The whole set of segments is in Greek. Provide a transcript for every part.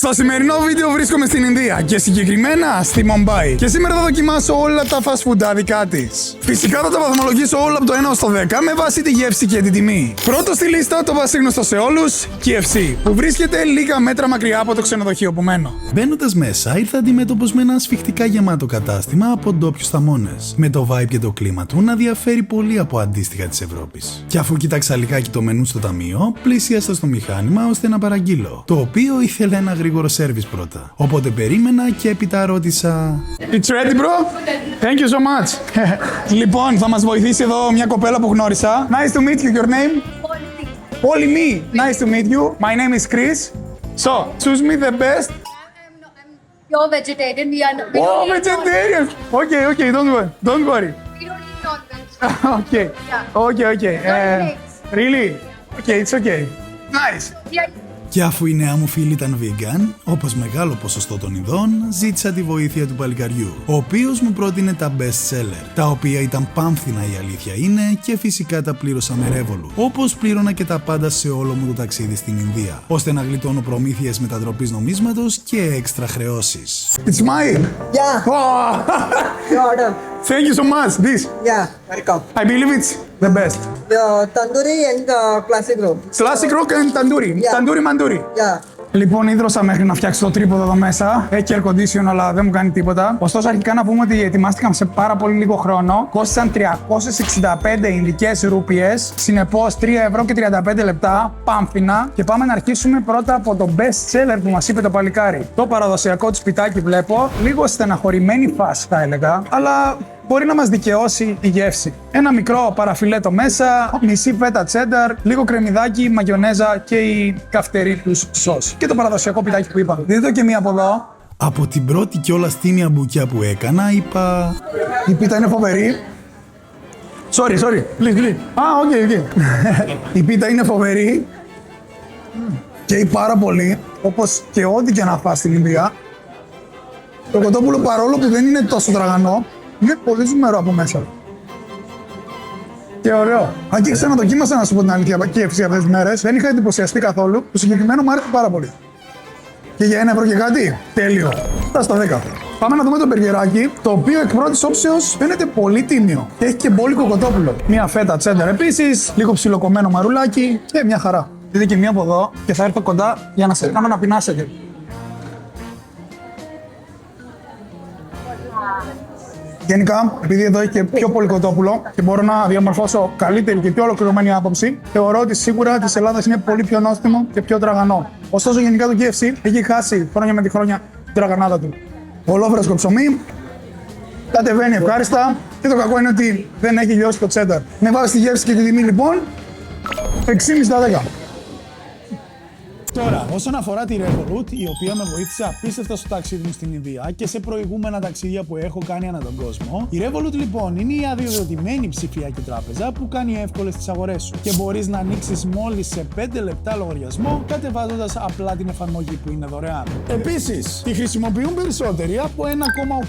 Στο σημερινό βίντεο βρίσκομαι στην Ινδία και συγκεκριμένα στη Μομπάι. Και σήμερα θα δοκιμάσω όλα τα fast food δικά της. Φυσικά θα τα βαθμολογήσω όλα από το 1 στο 10 με βάση τη γεύση και την τιμή. Πρώτο στη λίστα το πασίγνωστο σε όλους, KFC, που βρίσκεται λίγα μέτρα μακριά από το ξενοδοχείο που μένω. Μπαίνοντας μέσα, ήρθα αντιμέτωπος με ένα σφιχτικά γεμάτο κατάστημα από ντόπιους θαμώνες, με το vibe και το κλίμα του να διαφέρει πολύ από αντίστοιχα της Ευρώπης. Και αφού κοίταξα λιγάκι το μενού στο ταμείο, πλησίασα στο μηχάνημα ώστε να παραγγείλω, το οποίο ήθελε ένα γρήγορο σέρβις πρώτα. Οπότε περίμενα και έπειτα ρώτησα. It's ready, bro? Thank you so much. Λοιπόν, θα μας βοηθήσει εδώ μια κοπέλα που γνώρισα. Nice to meet you. Your name? Polly me. Nice to meet you. My name is Chris. So, choose me the best. You're vegetarian. We Oh, don't eat vegetarian. Okay, don't worry. Don't worry. non-veg. We don't eat non-veg. Okay. Yeah. Okay. Really? Okay, it's okay. Nice. Yeah. Και αφού η νέα μου φίλη ήταν vegan, όπως μεγάλο ποσοστό των ειδών, ζήτησα τη βοήθεια του παλικαριού, ο οποίος μου πρότεινε τα best seller, τα οποία ήταν πάμφθηνα η αλήθεια είναι και φυσικά τα πλήρωσα με Revolut, όπως πλήρωνα και τα πάντα σε όλο μου το ταξίδι στην Ινδία, ώστε να γλιτώνω προμήθειες μετατροπής νομίσματος και έξτρα χρεώσεις. It's mine. Yeah, Oh. your order. Thank you so much. This. Yeah, welcome. I believe it's the best. The tandoori and the classic roll. Classic rock and tandoori. Yeah. Tandoori manduri. Yeah. Λοιπόν, ίδρωσα μέχρι να φτιάξει το τρίποδο εδώ μέσα. Έχει air condition, αλλά δεν μου κάνει τίποτα. Ωστόσο, αρχικά να πούμε ότι ετοιμάστηκαν σε πάρα πολύ λίγο χρόνο. Κόστησαν 365 Ινδικές ρούπιες. Συνεπώς, 3 ευρώ και 35 λεπτά. Πάμφθηνα. Και πάμε να αρχίσουμε πρώτα από το best seller που μας είπε το παλικάρι. Το παραδοσιακό του σπιτάκι βλέπω. Λίγο στεναχωρημένη φάση, θα έλεγα. Αλλά μπορεί να μας δικαιώσει η γεύση. Ένα μικρό παραφιλέτο μέσα, μισή φέτα τσένταρ, λίγο κρεμμυδάκι, μαγιονέζα και η καυτερή τους σως. Και το παραδοσιακό πιτάκι που είπαμε. Δείτε το και μία από εδώ. Από την πρώτη κιόλας τίμια μπουκιά που έκανα, είπα. Η πίτα είναι φοβερή. Sorry, please. Okay. Η πίτα είναι φοβερή. Καίει πάρα πολύ, όπως και ό,τι και να φας στην Ινδία. Το κοτόπουλο, παρόλο που δεν είναι τόσο τραγανό, είναι πολύ ζουμερό από μέσα. Και ωραίο. Αν και ξαναδοκίμασα, να σου πω την αλήθεια, και αυτές τις μέρες, δεν είχα εντυπωσιαστεί καθόλου. Το συγκεκριμένο μου άρεσε πάρα πολύ. Και για 1 ευρώ και κάτι, τέλειο. Φτάσει στα 10. Πάμε να δούμε το μπεργκεράκι, το οποίο εκ πρώτης όψεως φαίνεται πολύ τίμιο. Και έχει και μπόλικο κοτόπουλο. Μία φέτα τσένταρ επίσης, λίγο ψιλοκομμένο μαρουλάκι και μια χαρά. Δείτε και μία από εδώ και θα έρθω κοντά για να σε κάνω να πεινάσετε. Γενικά, επειδή εδώ έχει και πιο πολύ κοτόπουλο και μπορώ να διαμορφώσω καλύτερη και πιο ολοκληρωμένη άποψη, θεωρώ ότι σίγουρα της Ελλάδας είναι πολύ πιο νόστιμο και πιο τραγανό. Ωστόσο, γενικά το KFC έχει χάσει χρόνια με τη χρόνια την τραγανάδα του. Ολόφρεσκο ψωμί, κατεβαίνει ευχάριστα και το κακό είναι ότι δεν έχει λιώσει το τσένταρ. Με βάση τη γεύση και τη τιμή, λοιπόν, 6,5 στα 10. Τώρα, όσον αφορά τη Revolut, η οποία με βοήθησε απίστευτα στο ταξίδι μου στην Ινδία και σε προηγούμενα ταξίδια που έχω κάνει ανά τον κόσμο, η Revolut λοιπόν είναι η αδειοδοτημένη ψηφιακή τράπεζα που κάνει εύκολες τις αγορές σου και μπορείς να ανοίξεις μόλις σε 5 λεπτά λογαριασμό κατεβάζοντας απλά την εφαρμογή που είναι δωρεάν. Επίσης, τη χρησιμοποιούν περισσότεροι από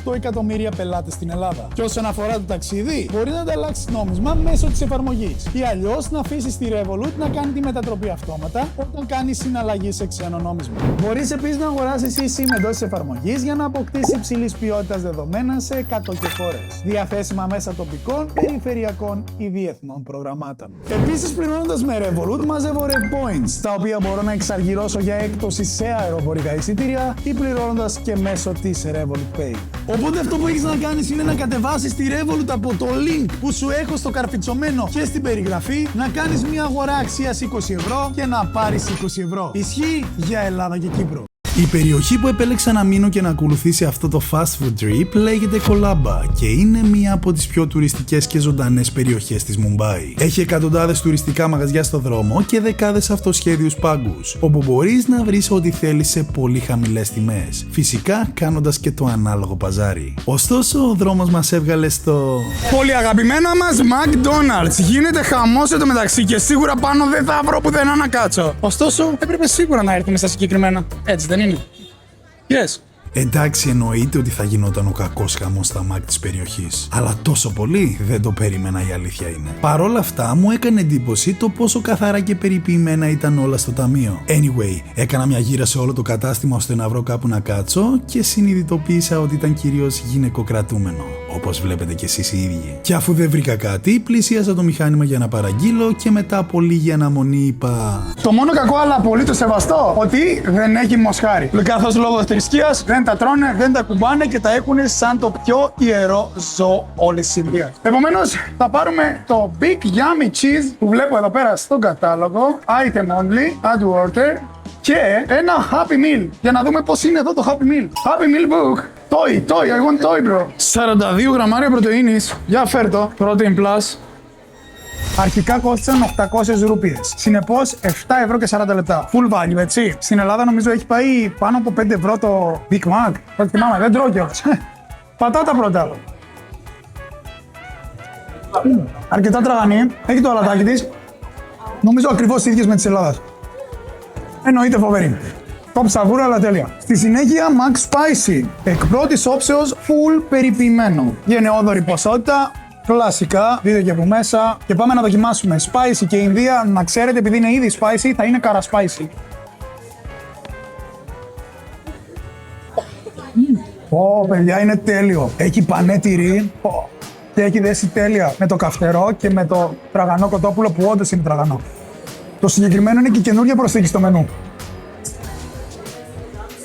1,8 εκατομμύρια πελάτες στην Ελλάδα. Και όσον αφορά το ταξίδι, μπορεί να ανταλλάξεις νόμισμα μέσω της εφαρμογής ή αλλιώς να αφήσεις τη Revolut να κάνει τη μετατροπή αυτόματα όταν κάνεις συναλλαγή σε ξένο νόμισμα. Μπορείς επίσης να αγοράσεις eSIM εντός της εφαρμογής για να αποκτήσεις υψηλής ποιότητας δεδομένα σε 100 και χώρες. Διαθέσιμα μέσα τοπικών, περιφερειακών ή διεθνών προγραμμάτων. Επίσης, πληρώνοντας με Revolut, μαζεύω RevPoints, τα οποία μπορώ να εξαργυρώσω για έκπτωση σε αεροπορικά εισιτήρια ή πληρώνοντας και μέσω της Revolut Pay. Οπότε αυτό που έχεις να κάνεις είναι να κατεβάσεις τη Revolut από το link που σου έχω στο καρφιτσωμένο και στην περιγραφή, να κάνεις μια αγορά αξίας 20 ευρώ και να πάρεις 20 ευρώ. Ισχύει για Ελλάδα και Κύπρο. Η περιοχή που επέλεξα να μείνω και να ακολουθήσει αυτό το fast food trip λέγεται Colaba και είναι μία από τις πιο τουριστικές και ζωντανές περιοχές της Μουμπάι. Έχει εκατοντάδες τουριστικά μαγαζιά στο δρόμο και δεκάδες αυτοσχέδιους πάγκους, όπου μπορείς να βρεις ό,τι θέλεις σε πολύ χαμηλές τιμές. Φυσικά κάνοντας και το ανάλογο παζάρι. Ωστόσο, ο δρόμος μας έβγαλε στο Πολύ αγαπημένα μας McDonald's. Γίνεται χαμός εδώ μεταξύ και σίγουρα πάνω δεν θα βρω πουθενά να κάτσω. Ωστόσο, έπρεπε σίγουρα να έρθουμε στα συγκεκριμένα. Έτσι δεν είναι? Yes. Εντάξει, εννοείται ότι θα γινόταν ο κακός χαμός στα Mac της περιοχής. Αλλά τόσο πολύ δεν το περίμενα, η αλήθεια είναι. Παρόλα αυτά, μου έκανε εντύπωση το πόσο καθαρά και περιποιημένα ήταν όλα στο ταμείο. Anyway, έκανα μια γύρα σε όλο το κατάστημα ώστε να βρω κάπου να κάτσω και συνειδητοποίησα ότι ήταν κυρίως γυναικοκρατούμενο. Όπως βλέπετε κι εσείς οι ίδιοι. Και αφού δεν βρήκα κάτι, πλησίασα το μηχάνημα για να παραγγείλω και μετά από λίγη αναμονή είπα. Το μόνο κακό, αλλά απολύτως σεβαστό, ότι δεν έχει μοσχάρι. Καθώς λόγω θρησκείας δεν τα τρώνε, δεν τα κουμπάνε και τα έχουν σαν το πιο ιερό ζώο όλης της Ινδίας. Επομένως, θα πάρουμε το Big Yummy Cheese που βλέπω εδώ πέρα στον κατάλογο. Item only, add order. Και ένα Happy Meal. Για να δούμε πώς είναι εδώ το Happy Meal. Happy Meal book. Toy, I want toy, bro. 42 γραμμάρια πρωτεΐνης. Για φέρ το. Protein Plus. Αρχικά κόστησαν 800 ρούπιες. Συνεπώς 7 ευρώ και 40 λεπτά. Full value, έτσι. Στην Ελλάδα νομίζω έχει πάει πάνω από 5 ευρώ το Big Mac. Δεν θυμάμαι, δεν τρώω κιόλας. Πατάτα πρώτα. Αρκετά τραγανή. Έχει το αλατάκι της. Νομίζω ακριβώς ίδιες με της Ελλάδας. Εννοείται φοβερή. Top σαβούρα, αλλά τέλεια. Στη συνέχεια, Max Spicy. Εκ πρώτης όψεως, full περιποιημένο. Γενναιόδορη ποσότητα. Κλασικά, δείτε και από μέσα. Και πάμε να δοκιμάσουμε. Spicy και Ινδία, να ξέρετε, επειδή είναι ήδη spicy, θα είναι καρασπάισι. Παιδιά, είναι τέλειο. Έχει πανέ τυρί και έχει δέσει τέλεια με το καυτερό και με το τραγανό κοτόπουλο που όντως είναι τραγανό. Το συγκεκριμένο είναι και καινούργια προσθήκη στο μενού.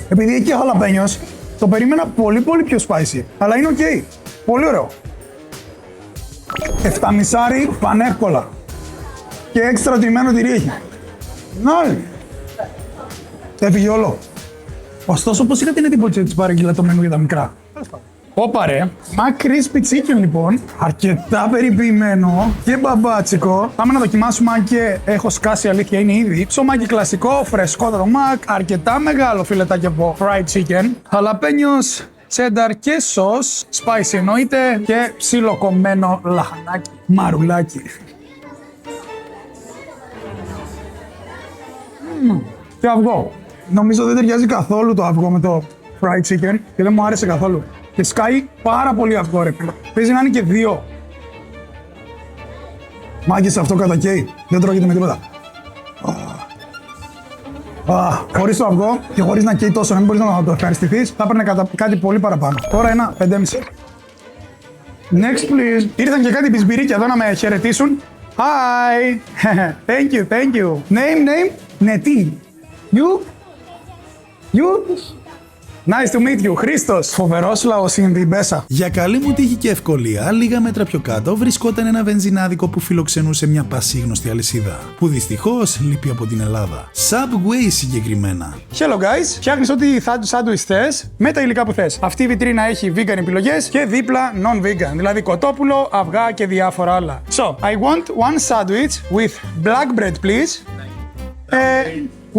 Επειδή έχει και χαλαπένιος, το περίμενα πολύ πιο spicy. Αλλά είναι ok. Πολύ ωραίο. 7,5 πανεύκολα. Και έξτρα τιμμένο τυρί έχει. Ναι. Έφυγε όλο. Ωστόσο, πώς είχα την εντύπωση ότι παρήγγειλα το μενού για τα μικρά. Όπα ρε. Mac Crispy Chicken λοιπόν. Αρκετά περιποιημένο και μπαμπάτσικο. Πάμε να δοκιμάσουμε, αν και έχω σκάσει, αλήθεια είναι ήδη. Ψωμάκι κλασικό, φρεσκότερο Mac. Αρκετά μεγάλο φιλετάκι από fried chicken. Χαλαπένιος, τσένταρ και σος. Spicy εννοείται. Και ψιλοκομμένο λαχανάκι. Μαρουλάκι. Και αυγό. Νομίζω δεν ταιριάζει καθόλου το αυγό με το fried chicken και δεν μου άρεσε καθόλου. Και σκάει πάρα πολύ αυγό ρε φίλε. Παίζει να είναι και δύο. Μάγκες αυτό κατακαίει. Δεν τρώγεται με τίποτα. Χωρίς το αυγό και χωρίς να καίει τόσο, να μην μπορείς να το ευχαριστηθείς, θα έπαιρνε κάτι πολύ παραπάνω. Τώρα ένα 5,5. Next please. Ήρθαν και κάτι μπισμπυρίκια εδώ να με χαιρετήσουν. Hi. Thank you. Name. Νετή. You. Nice to meet you, Χρήστος. Φοβερός λαός είναι η Μπέσα. Για καλή μου τύχη και ευκολία, λίγα μέτρα πιο κάτω βρισκόταν ένα βενζινάδικο που φιλοξενούσε μια πασίγνωστη αλυσίδα. Που δυστυχώς λείπει από την Ελλάδα. Subway συγκεκριμένα. Hello guys, φτιάχνεις ό,τι σάντουιτς θες με τα υλικά που θες. Αυτή η βιτρίνα έχει vegan επιλογές και δίπλα non-vegan, δηλαδή κοτόπουλο, αυγά και διάφορα άλλα. So, I want one sandwich with black bread please.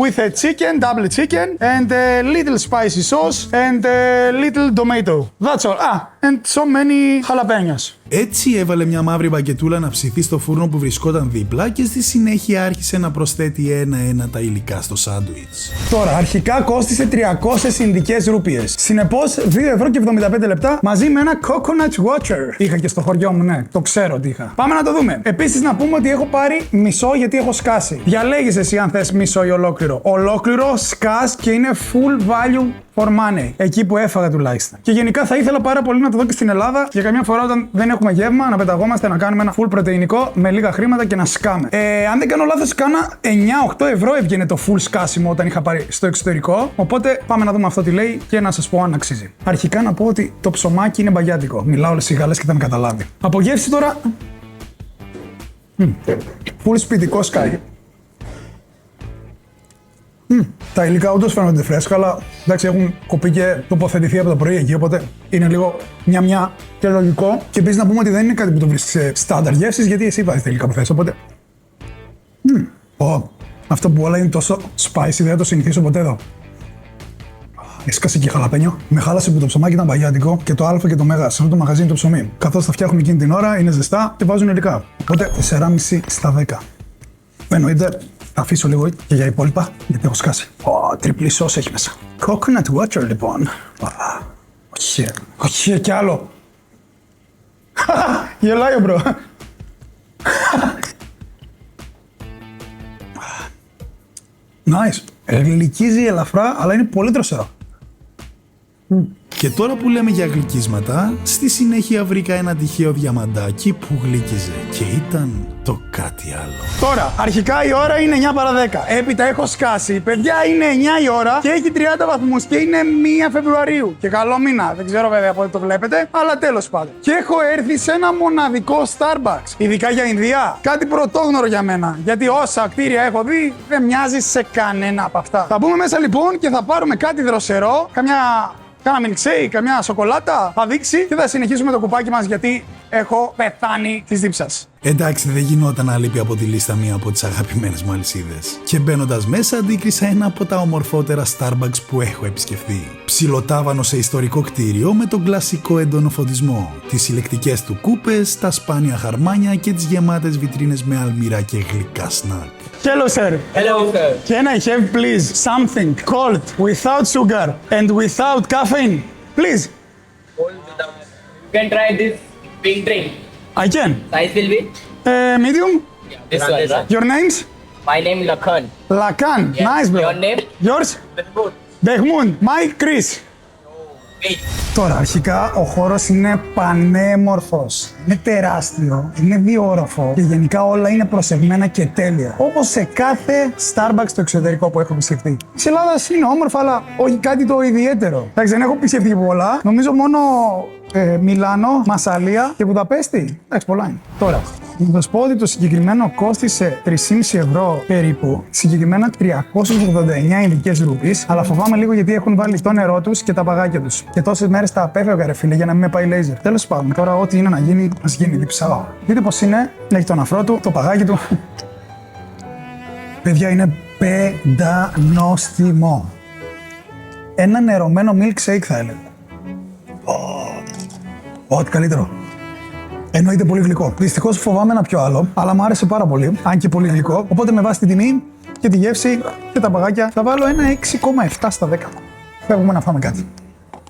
With a chicken, double chicken, and a little spicy sauce, and a little tomato. That's all. And so many jalapenos. Έτσι έβαλε μια μαύρη μπακετούλα να ψηθεί στο φούρνο που βρισκόταν δίπλα και στη συνέχεια άρχισε να προσθέτει ένα-ένα τα υλικά στο σάντουιτς. Τώρα, αρχικά κόστισε 300 Ινδικές ρούπιες. Συνεπώς, 2 ευρώ και 75 λεπτά μαζί με ένα coconut water. Είχα και στο χωριό μου, ναι, το ξέρω ότι είχα. Πάμε να το δούμε. Επίσης, να πούμε ότι έχω πάρει μισό γιατί έχω σκάσει. Διαλέγεις εσύ αν θες μισό ή ολόκληρο. Ολόκληρο, σκάς και είναι full value for money. Εκεί που έφαγα τουλάχιστον. Και γενικά θα ήθελα πάρα πολύ να το δω και στην Ελλάδα. Για καμιά φορά όταν δεν έχουμε γεύμα, να πεταγόμαστε να κάνουμε ένα full πρωτεϊνικό με λίγα χρήματα και να σκάμε. Αν δεν κάνω λάθος, κάνα 9-8 ευρώ έβγαινε το full σκάσιμο όταν είχα πάρει στο εξωτερικό. Οπότε πάμε να δούμε αυτό τι λέει και να σας πω αν αξίζει. Αρχικά να πω ότι το ψωμάκι είναι μπαγιάτικο. Μιλάω όλες οι γαλλές και θα με καταλάβει. Από γεύση τώρα. Full σπιτικό σκάει. Τα υλικά όντως φαίνονται φρέσκα, αλλά εντάξει, έχουν κοπεί και τοποθετηθεί από το πρωί εκεί, οπότε είναι λίγο μια και λογικό. Και επίσης να πούμε ότι δεν είναι κάτι που το βρίσκεις σε στάνταρ γεύσεις, γιατί εσύ βάζεις τα υλικά που θες, οπότε. Αυτό που όλα είναι τόσο spicy, δεν θα το συνηθίσω ποτέ εδώ. Έσκασε και χαλαπένιο. Με χάλασε που το ψωμάκι ήταν παγιάτικο και το Α και το Μέγα. Σε αυτό το μαγαζί είναι το ψωμί. Καθώς τα φτιάχνουν εκείνη την ώρα, είναι ζεστά και βάζουν υλικά. Οπότε 4,5 στα 10. Εννοείται. Θα αφήσω λίγο και για υπόλοιπα, γιατί έχω σκάσει. Τριπλή σως έχει μέσα. Coconut water λοιπόν. Όχι, όχι, κι άλλο. Γελάει ο μπρο. Nice. Γλυκίζει ελαφρά, αλλά είναι πολύ δροσερό. Και τώρα που λέμε για γλυκίσματα, στη συνέχεια βρήκα ένα τυχαίο διαμαντάκι που γλύκιζε και ήταν το κάτι άλλο. Τώρα, αρχικά η ώρα είναι 9 παρά 10. Έπειτα έχω σκάσει. Παιδιά, είναι 9 η ώρα και έχει 30 βαθμούς και είναι 1 Φεβρουαρίου. Και καλό μήνα. Δεν ξέρω βέβαια πότε το βλέπετε, αλλά τέλος πάντων. Και έχω έρθει σε ένα μοναδικό Starbucks. Ειδικά για Ινδία. Κάτι πρωτόγνωρο για μένα. Γιατί όσα κτίρια έχω δει, δεν μοιάζει σε κανένα από αυτά. Θα μπούμε μέσα λοιπόν και θα πάρουμε κάτι δροσερό. Κάνα milkshake, καμιά σοκολάτα, θα δείξει και θα συνεχίσουμε το κουπάκι μας γιατί έχω πεθάνει της δίψας. Εντάξει, δεν γινόταν να λείπει από τη λίστα μία από τις αγαπημένες μου αλυσίδες. Και μπαίνοντας μέσα, αντίκρισα ένα από τα ομορφότερα Starbucks που έχω επισκεφθεί. Ψιλοτάβανο σε ιστορικό κτίριο με τον κλασικό έντονο φωτισμό, τις συλλεκτικές του κούπες, τα σπάνια χαρμάνια και τις γεμάτες βιτρίνες με αλμυρά και γλυκά σνακ. Hello sir. Hello, sir. Can I have please something cold without sugar and without caffeine? Please. You can try this pink drink. I can. Size will be Medium. this one, sir. Your names? My name is Lakhan. Lakan. Yes. Nice bro. Your name? Yours? Mahmood. Behmoud. Mike Chris. Wait. Τώρα, αρχικά ο χώρος είναι πανέμορφος. Είναι τεράστιο, είναι διόροφο και γενικά όλα είναι προσεγμένα και τέλεια. Όπως σε κάθε Starbucks στο εξωτερικό που έχω επισκεφτεί. Της Ελλάδας είναι όμορφα, αλλά όχι κάτι το ιδιαίτερο. Εντάξει, δεν έχω επισκεφτεί πολλά. Νομίζω μόνο Μιλάνο, Μασσαλία και Βουδαπέστη. Εντάξει, πολλά είναι. Τώρα, να σας πω ότι το συγκεκριμένο κόστισε 3,5 ευρώ περίπου, συγκεκριμένα 389 Ινδικές ρούπιες, αλλά φοβάμαι λίγο γιατί έχουν βάλει το νερό τους και τα παγάκια τους. Και τόσες μέρες τα απέφευγα ρε φίλε για να μην με πάει λέιζερ. Τέλος πάντων, τώρα ό,τι είναι να γίνει, ας γίνει, διψάω. Δείτε πως είναι, έχει τον αφρό του, το παγάκι του. Παιδιά, είναι πεντανόστιμο. Ένα νερωμένο milkshake θα έλεγα. Ό,τι καλύτερο. Εννοείται πολύ γλυκό. Δυστυχώς φοβάμαι ένα πιο άλλο, αλλά μου άρεσε πάρα πολύ, αν και πολύ γλυκό. Οπότε με βάση την τιμή και τη γεύση και τα παγάκια θα βάλω ένα 6,7 στα 10. Φεύγουμε να φάμε κάτι.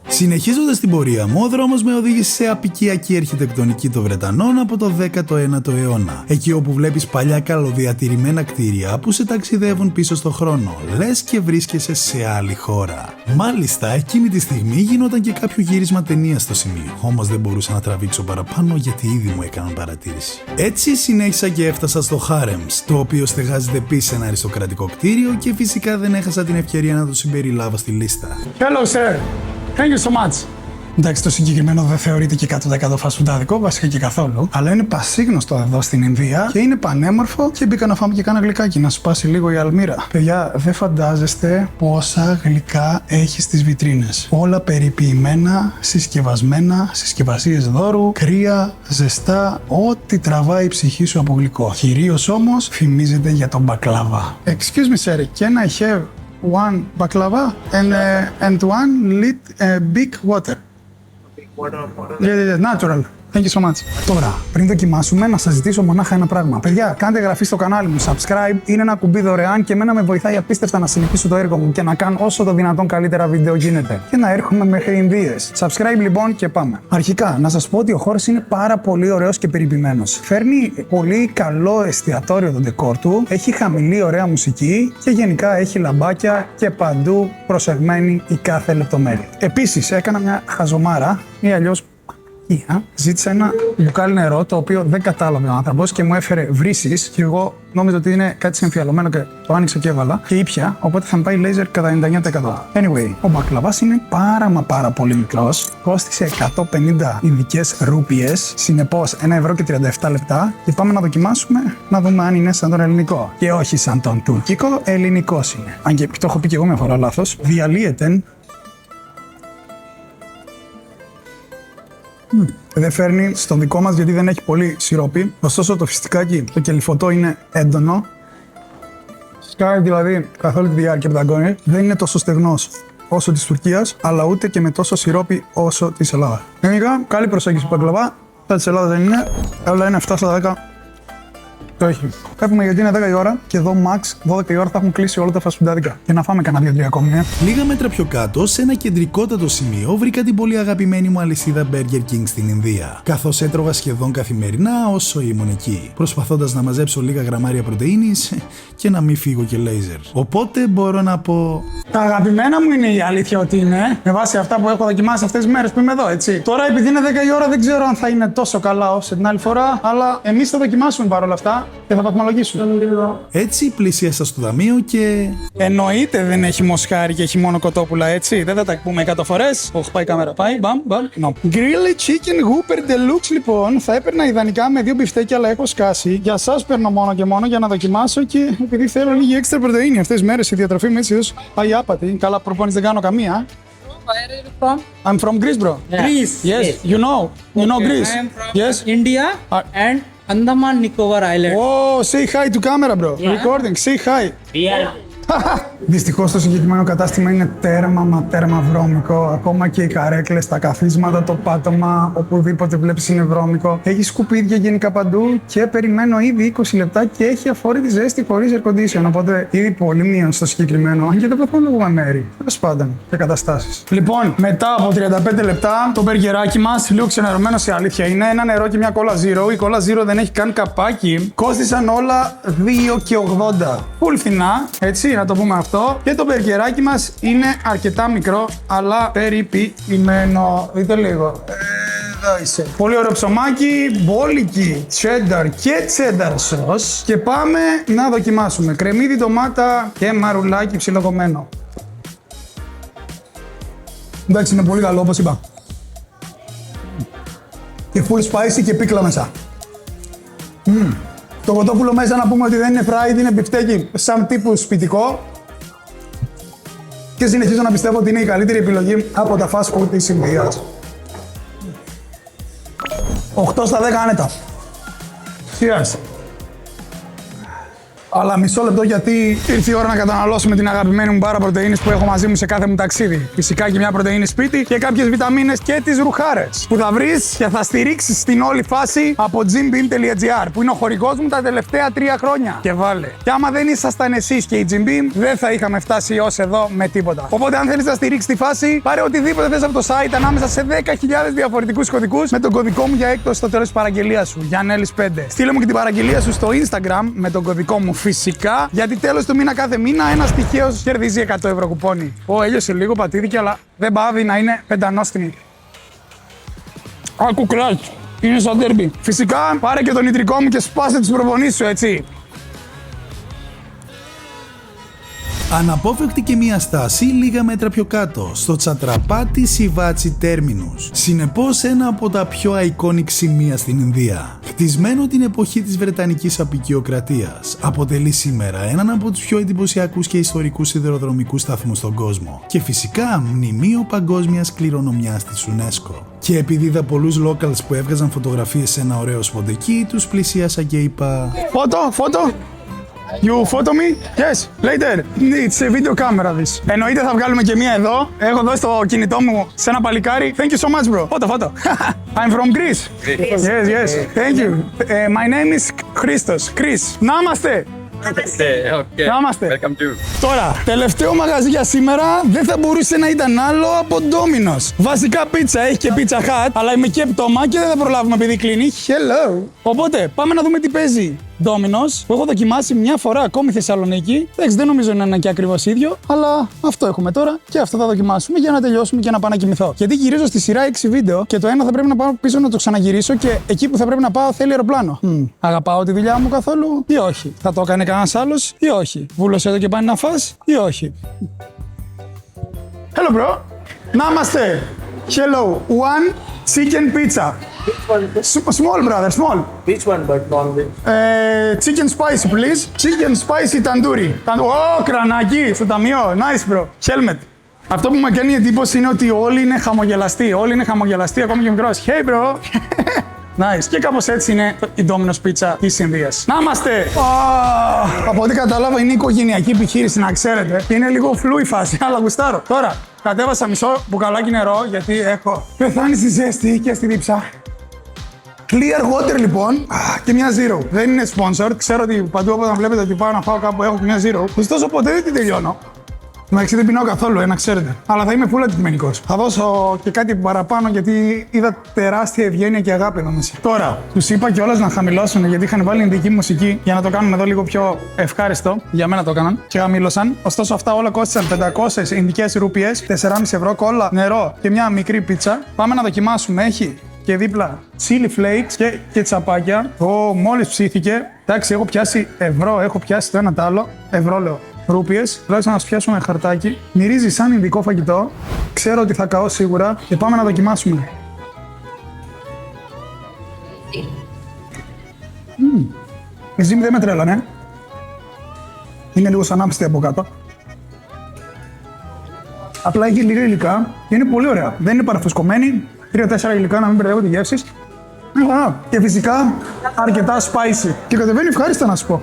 Συνεχίζοντας την πορεία μου, ο δρόμος με οδήγησε σε απικιακή αρχιτεκτονική των Βρετανών από το 19ο αιώνα. Εκεί όπου βλέπεις παλιά καλοδιατηρημένα κτίρια που σε ταξιδεύουν πίσω στο χρόνο, λες και βρίσκεσαι σε άλλη χώρα. Μάλιστα, εκείνη τη στιγμή γινόταν και κάποιο γύρισμα ταινία στο σημείο, όμως δεν μπορούσα να τραβήξω παραπάνω γιατί ήδη μου έκαναν παρατήρηση. Έτσι συνέχισα και έφτασα στο Harems, το οποίο στεγάζεται επίσης σε ένα αριστοκρατικό κτίριο και φυσικά δεν έχασα την ευκαιρία να το συμπεριλάβω στη λίστα. Hello, sir. Thank you so much. Εντάξει, το συγκεκριμένο δεν θεωρείται και 100% φασουντάδικο, βασικά και καθόλου. Αλλά είναι πασίγνωστο εδώ στην Ινδία και είναι πανέμορφο και μπήκα να φάμε και κάνα γλυκάκι, να σπάσει λίγο η αλμύρα. Παιδιά, δεν φαντάζεστε πόσα γλυκά έχει στις βιτρίνες. Όλα περιποιημένα, συσκευασμένα, συσκευασίες δώρου, κρύα, ζεστά, ό,τι τραβάει η ψυχή σου από γλυκό. Κυρίως όμως φημίζεται για τον μπακλάβα. Excuse me, sir, can I have one baklava and one big water. Yeah, natural. Thank you so much. Τώρα, πριν δοκιμάσουμε, να σας ζητήσω μονάχα ένα πράγμα. Παιδιά, κάντε εγγραφή στο κανάλι μου. Subscribe είναι ένα κουμπί δωρεάν και εμένα με βοηθάει απίστευτα να συνεχίσω το έργο μου και να κάνω όσο το δυνατόν καλύτερα βίντεο γίνεται. Και να έρχομαι μέχρι Ινδίες. Subscribe λοιπόν και πάμε. Αρχικά, να σας πω ότι ο χώρος είναι πάρα πολύ ωραίος και περιποιημένος. Φέρνει πολύ καλό εστιατόριο το ντεκόρ του, έχει χαμηλή ωραία μουσική και γενικά έχει λαμπάκια και παντού προσεγμένη η κάθε λεπτομέρεια. Επίσης, έκανα μια χαζομάρα ή αλλιώς. Ζήτησα ένα μπουκάλι νερό το οποίο δεν κατάλαβε ο άνθρωπος και μου έφερε βρύσεις και εγώ νόμιζα ότι είναι κάτι συμφιαλωμένο και το άνοιξα και έβαλα και ήπια, οπότε θα με πάει λέιζερ κατά 99%. Anyway, ο μπακλαβάς είναι πάρα πολύ μικρός, κόστισε 150 Ινδικές ρούπιες, συνεπώς 1 ευρώ και 37 λεπτά και πάμε να δοκιμάσουμε να δούμε αν είναι σαν τον ελληνικό και όχι σαν τον τουρκικό, ελληνικός είναι. Αν και το έχω πει και εγώ μια φορά λάθος, διαλύεται. Δεν φέρνει στο δικό μας γιατί δεν έχει πολύ σιρόπι. Ωστόσο το φιστικάκι, το κελυφωτό είναι έντονο. Σκάει δηλαδή καθ' όλη τη διάρκεια που δαγκώνει. Δεν είναι τόσο στεγνός όσο της Τουρκίας, αλλά ούτε και με τόσο σιρόπι όσο της Ελλάδας. Γενικά, καλή προσέγγιση που μπακλαβά. Τα της Ελλάδας δεν είναι, αλλά είναι 7 στα 10. Το έχει. Βλέπουμε γιατί είναι 10 η ώρα και εδώ max 12 η ώρα θα έχουν κλείσει όλα τα φασφουντάδικα. Και να φάμε κανένα 2-3 ακόμη. Λίγα μέτρα πιο κάτω, σε ένα κεντρικότατο σημείο, βρήκα την πολύ αγαπημένη μου αλυσίδα Burger King στην Ινδία. Καθώς έτρωγα σχεδόν καθημερινά όσο ήμουν εκεί, προσπαθώντας να μαζέψω λίγα γραμμάρια πρωτεΐνης και να μην φύγω και λέιζερ. Οπότε μπορώ να πω. Τα αγαπημένα μου είναι η αλήθεια ότι είναι, με βάση αυτά που έχω δοκιμάσει αυτές τις μέρες που είμαι εδώ, έτσι. Τώρα, επειδή είναι 10 η ώρα, δεν ξέρω αν θα είναι τόσο καλά όσο την άλλη φορά, αλλά εμείς θα δοκιμάσουμε παρόλα αυτά και θα βαθμολογήσουμε. Έτσι πλησίασα στο ταμείο και. Εννοείται δεν έχει μοσχάρι και έχει μόνο κοτόπουλα, έτσι. Δεν θα τα πούμε 100 φορές. Όχι, πάει η κάμερα. Πάει, μπαμ. No. Grilled chicken Whopper Deluxe, λοιπόν. Θα έπαιρνα ιδανικά με 2 μπιφτέκια, αλλά έχω σκάσει. Για σας παίρνω μόνο και μόνο για να δοκιμάσω και επειδή θέλω λίγη έξτρα πρωτεΐνη. Αυτές τις μέρες η διατροφή μου έτσι πάει άπατη. Καλά, προπόνηση δεν κάνω καμία. Where are you from? I'm from Greece, bro. Greece. Yes, you know Greece. I am from Yes. India and Andaman Nicobar Island. Oh, say hi to camera, bro. Recording, say hi. Δυστυχώς το συγκεκριμένο κατάστημα είναι τέρμα βρώμικο. Ακόμα και οι καρέκλες, τα καθίσματα, το πάτωμα, οπουδήποτε βλέπεις είναι βρώμικο. Έχει σκουπίδια γενικά παντού και περιμένω ήδη 20 λεπτά και έχει αφόρητη ζέστη χωρίς air condition. Οπότε ήδη πολύ μείον στο συγκεκριμένο. Αν και δεν βαθμολογούμε μέρη. Τέλος πάντων και καταστάσεις. Λοιπόν, μετά από 35 λεπτά το μπεργκεράκι μας, λίγο ξενερωμένο σε αλήθεια είναι. Ένα νερό και μια κόλλα zero. Η κόλλα zero δεν έχει καν καπάκι. Κόστησαν όλα 2,80. Full φθηνά, έτσι, να το πούμε αυτό. Και το μπεργκεράκι μας είναι αρκετά μικρό, αλλά περιποιημένο. Δείτε λίγο. Εδώ είσαι. Πολύ ωραίο ψωμάκι, μπόλικι, τσένταρ και τσένταρ σος. Και πάμε να δοκιμάσουμε. Κρεμμύδι, ντομάτα και μαρουλάκι ψιλοκομμένο. Εντάξει, είναι πολύ καλό όπως είπα. Και full spicy και πίκλα μέσα. Το κοτόπουλο μέσα να πούμε ότι δεν είναι fried, είναι μπιφτέκι σαν τύπου σπιτικό. Και συνεχίζω να πιστεύω ότι είναι η καλύτερη επιλογή από τα fast food της Ινδίας. 8 στα 10 άνετα. Cheers. Αλλά μισό λεπτό γιατί ήρθε η ώρα να καταναλώσουμε την αγαπημένη μου μπάρα πρωτεΐνης που έχω μαζί μου σε κάθε μου ταξίδι. Φυσικά και μια πρωτεΐνη σπίτι και κάποιες βιταμίνες και τις ρουχάρες που θα βρεις και θα στηρίξεις στην όλη φάση από gymbeam.gr που είναι ο χορηγός μου τα τελευταία 3 χρόνια. Και βάλε. Και άμα δεν ήσασταν εσείς και η Gymbeam, δεν θα είχαμε φτάσει ως εδώ με τίποτα. Οπότε αν θέλεις να στηρίξεις τη φάση, πάρε οτιδήποτε θες από το site ανάμεσα σε 10.000 διαφορετικούς κωδικούς με τον κωδικό μου για έκπτωση στο τέλος της παραγγελίας σου. Γιαννέλης 5. Στείλε μου και την παραγγελία σου στο Instagram με τον κωδικό μου. Φυσικά, γιατί τέλος του μήνα κάθε μήνα ένας τυχαίος κερδίζει 100 ευρώ κουπόνι. Έλειωσε λίγο, πατήθηκε, αλλά δεν πάβει να είναι πεντανόστιμη. Άκου κράτ, είναι σαν τέρμπι. Φυσικά, πάρε και τον ιτρικό μου και σπάσε τις προπονήσεις σου, έτσι. Αναπόφευκτη και μία στάση λίγα μέτρα πιο κάτω, στο Τσατραπάτι Σιβάτσι Τέρμινους. Συνεπώς ένα από τα πιο iconic σημεία στην Ινδία. Χτισμένο την εποχή της Βρετανικής Αποικιοκρατίας, αποτελεί σήμερα έναν από τους πιο εντυπωσιακούς και ιστορικούς σιδηροδρομικούς σταθμούς στον κόσμο. Και φυσικά μνημείο παγκόσμιας κληρονομιάς της UNESCO. Και επειδή είδα πολλούς locals που έβγαζαν φωτογραφίες σε ένα ωραίο σποντ εκεί, τους πλησίασα και είπα Φώτο. You photo me? Yes, later. It's a video camera this. Εννοείται θα βγάλουμε και μία εδώ. Έχω δώσει το κινητό μου σε ένα παλικάρι. Thank you so much, bro. Φώτο. I'm from Greece. Yes. Thank you. My name is Christos. Chris. Να είμαστε. Okay. Να είμαστε. Welcome to. Τώρα, τελευταίο μαγαζί για σήμερα δεν θα μπορούσε να ήταν άλλο από Domino's. Βασικά πίτσα, έχει και Pizza Hut, αλλά είμαι και πτώμα και δεν θα προλάβουμε επειδή κλείνει. Hello. Οπότε, πάμε να δούμε τι παίζει. Domino's, που έχω δοκιμάσει μια φορά ακόμη Θεσσαλονίκη. Εντάξει, δεν νομίζω να είναι και ακριβώς ίδιο, αλλά αυτό έχουμε τώρα και αυτό θα δοκιμάσουμε για να τελειώσουμε και να πάω να κοιμηθώ. Γιατί γυρίζω στη σειρά 6 βίντεο και το ένα θα πρέπει να πάω πίσω να το ξαναγυρίσω και εκεί που θα πρέπει να πάω θέλει αεροπλάνο. Αγαπάω τη δουλειά μου καθόλου ή όχι? Θα το έκανε κανένας άλλος ή όχι? Βούλωσε εδώ και πάνε να φας ή όχι? Hello, bro. Να είμαστε. Hello. One chicken pizza. Small, brother, small. Which one but non-veg? Chicken spicy, please. Chicken spicy tandoori. Κρανάκι στο ταμείο. Nice, bro. Helmet. Αυτό που μου κάνει εντύπωση είναι ότι όλοι είναι χαμογελαστοί. Όλοι είναι χαμογελαστοί, ακόμη και μικρός. Hey, bro. Nice. Και κάπως έτσι είναι η Domino's Pizza της Ινδίας. Να είμαστε! Από ό,τι κατάλαβα είναι οικογενειακή επιχείρηση, να ξέρετε. Και είναι λίγο φλού η φάση, αλλά γουστάρω. Τώρα, κατέβασα μισό μπουκαλάκι νερό, γιατί έχω πεθάνει στη ζέστη και στη δίψα. Clear water λοιπόν και μια zero. Δεν είναι sponsored. Ξέρω ότι παντού όταν βλέπετε ότι πάω να φάω κάπου έχω και μια zero. Ωστόσο ποτέ δεν την τελειώνω. Εντάξει, δεν πεινάω καθόλου, να ξέρετε. Αλλά θα είμαι full αντικειμενικός. Θα δώσω και κάτι παραπάνω γιατί είδα τεράστια ευγένεια και αγάπη εδώ μέσα. Τώρα, τους είπα κιόλας να χαμηλώσουν γιατί είχαν βάλει ειδική μουσική για να το κάνουν εδώ λίγο πιο ευχάριστο. Για μένα το έκαναν και χαμήλωσαν. Ωστόσο, αυτά όλα κόστησαν 500 ινδικές ρούπιες, 4,5 ευρώ, κόλλα, νερό και μια μικρή πίτσα. Πάμε να δοκιμάσουμε. Έχει και δίπλα chili flakes και τσαπάκια. Μόλις ψήθηκε. Εντάξει, έχω πιάσει ευρώ, έχω πιάσει το ένα το άλλο. Ευρώ λέω. Ρούπιες, τουλάχιστον να σου πιάσουμε χαρτάκι. Μυρίζει σαν ινδικό φαγητό. Ξέρω ότι θα καώ σίγουρα και πάμε να δοκιμάσουμε. Η ζύμη δεν με τρέλανε. Είναι λίγο σαν άμυστη από κάτω. Απλά έχει λίγα υλικά και είναι πολύ ωραία. Δεν είναι παραφουσκωμένη. 3-4 υλικά να μην μπερδεύονται γεύσεις. Και φυσικά αρκετά spicy. Και κατεβαίνει ευχάριστα να σου πω.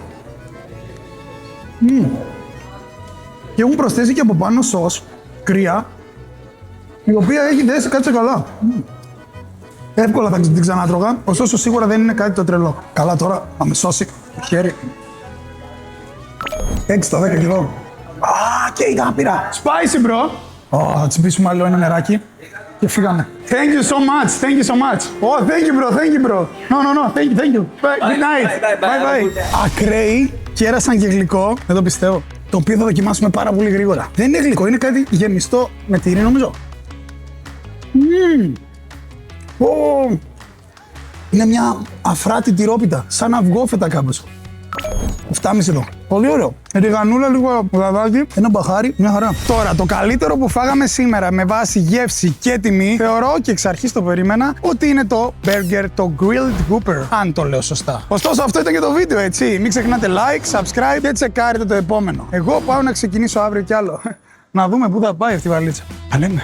Και έχουν προσθέσει και από πάνω σως, κρύα, η οποία έχει δέσει κάτσε καλά. Εύκολα θα την ξανάτρωγα, ωστόσο σίγουρα δεν είναι κάτι το τρελό. Καλά τώρα, να με σώσει το χέρι. 6 το 10 κιλό. Και η άπειρα. Spicy, bro. Θα τσιμπήσουμε άλλο ένα νεράκι και φύγαμε. Thank you so much, thank you so much. Oh, thank you, bro, thank you, bro. No, thank you. Good night. Bye. Ακραίοι, κέρασαν και γλυκό, δεν το πιστεύω. Το οποίο θα δοκιμάσουμε πάρα πολύ γρήγορα. Δεν είναι γλυκό, είναι κάτι γεμιστό με τυρί νομίζω. Είναι μια αφράτη τυρόπιτα, σαν αυγόφετα κάπως. 7,5 εδώ. Πολύ ωραίο. Ριγανούλα, λίγο γαδάκι, ένα μπαχάρι, μια χαρά. Τώρα, το καλύτερο που φάγαμε σήμερα με βάση γεύση και τιμή, θεωρώ και εξ αρχής το περίμενα ότι είναι το burger, το grilled whopper, αν το λέω σωστά. Ωστόσο, αυτό ήταν και το βίντεο, έτσι. Μην ξεχνάτε like, subscribe και τσεκάρετε το επόμενο. Εγώ πάω να ξεκινήσω αύριο κι άλλο. Να δούμε πού θα πάει αυτή η βαλίτσα. Τα λέμε.